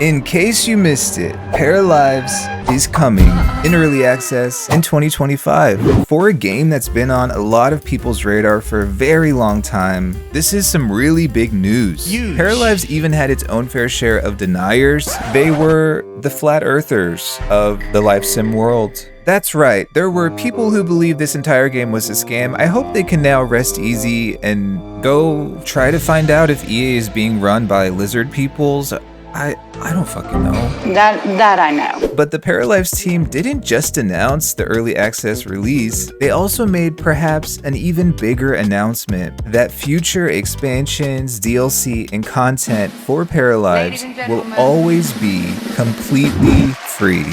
In case you missed it, PARALIVES is coming in early access in 2025. For a game that's been on a lot of people's radar for a very long time, this is some really big news. PARALIVES even had its own fair share of deniers. They were the flat earthers of the life sim world. That's right, there were people who believed this entire game was a scam. I hope they can now rest easy and go try to find out if EA is being run by lizard peoples. I don't fucking know. That I know. But the PARALIVES team didn't just announce the early access release, they also made perhaps an even bigger announcement that future expansions, DLC, and content for PARALIVES will always be completely free.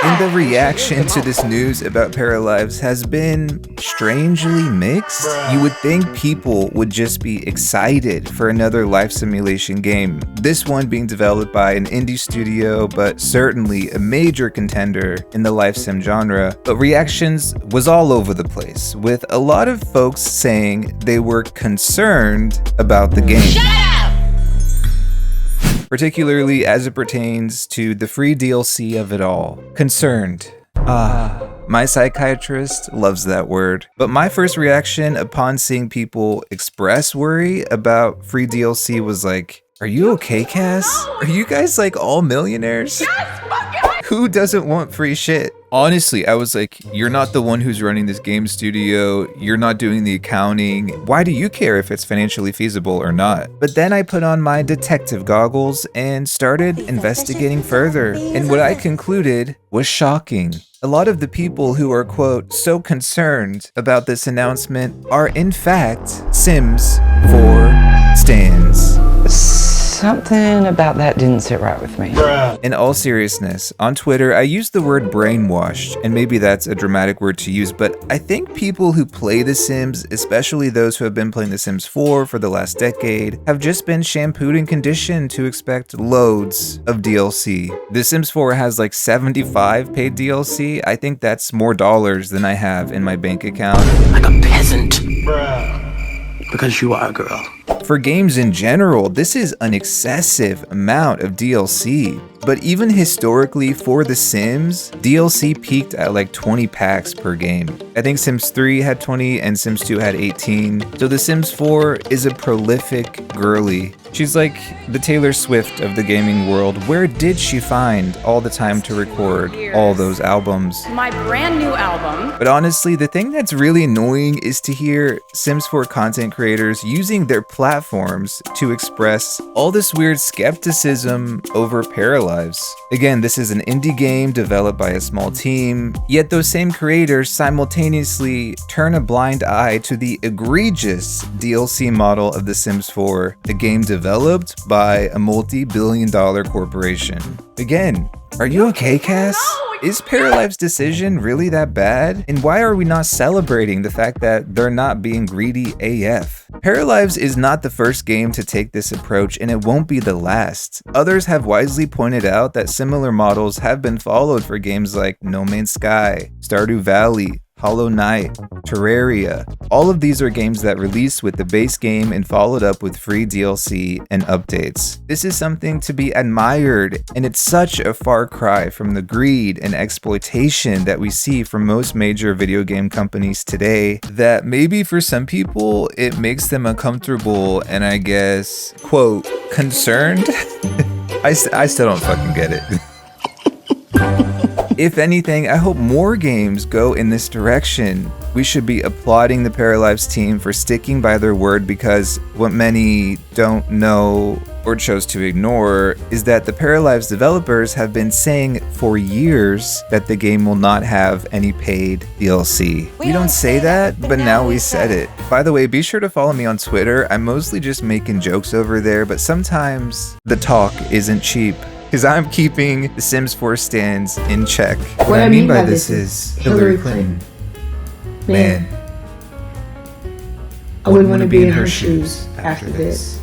And the reaction to this news about PARALIVES has been strangely mixed. You would think people would just be excited for another life simulation game. This one being developed by an indie studio, but certainly a major contender in the life sim genre. But reactions was all over the place, with a lot of folks saying they were concerned about the game. Shut up! Particularly as it pertains to the free DLC of it all. Concerned. My psychiatrist loves that word. But my first reaction upon seeing people express worry about free DLC was like, are you okay, Cass? Are you guys like all millionaires? Who doesn't want free shit? Honestly, I was like, you're not the one who's running this game studio, you're not doing the accounting, why do you care if it's financially feasible or not? But then I put on my detective goggles and started investigating further, and what I concluded was shocking. A lot of the people who are, quote, so concerned about this announcement are in fact Sims 4 stans. Something about that didn't sit right with me. In all seriousness, on Twitter, I used the word brainwashed, and maybe that's a dramatic word to use, but I think people who play The Sims, especially those who have been playing The Sims 4 for the last decade, have just been shampooed and conditioned to expect loads of DLC. The Sims 4 has like 75 paid DLC. I think that's more dollars than I have in my bank account. Like a peasant. Because you are a girl. For games in general, this is an excessive amount of DLC. But even historically for The Sims, DLC peaked at like 20 packs per game. I think Sims 3 had 20 and Sims 2 had 18. So The Sims 4 is a prolific girly. She's like the Taylor Swift of the gaming world. Where did she find all the time to record all those albums? My brand new album. But honestly, the thing that's really annoying is to hear Sims 4 content creators using their platforms to express all this weird skepticism over PARALIVES. Again, this is an indie game developed by a small team, yet those same creators simultaneously turn a blind eye to the egregious DLC model of The Sims 4, a game developed by a multi-billion-dollar corporation. Again, are you okay, Cass? Is PARALIVE's decision really that bad? And why are we not celebrating the fact that they're not being greedy AF? PARALIVES is not the first game to take this approach, and it won't be the last. Others have wisely pointed out that similar models have been followed for games like No Man's Sky, Stardew Valley, Hollow Knight, Terraria. All of these are games that released with the base game and followed up with free DLC and updates. This is something to be admired, and it's such a far cry from the greed and exploitation that we see from most major video game companies today that maybe for some people it makes them uncomfortable and I guess, quote, concerned? I still don't fucking get it. If anything, I hope more games go in this direction. We should be applauding the PARALIVES team for sticking by their word, because what many don't know or chose to ignore is that the PARALIVES developers have been saying for years that the game will not have any paid DLC. We don't say that, but now we said it. By the way, be sure to follow me on Twitter. I'm mostly just making jokes over there, but sometimes the talk isn't cheap. Because I'm keeping The Sims 4 stands in check. What I mean by this is Hillary Clinton. Man, I wouldn't want to be in her shoes after this.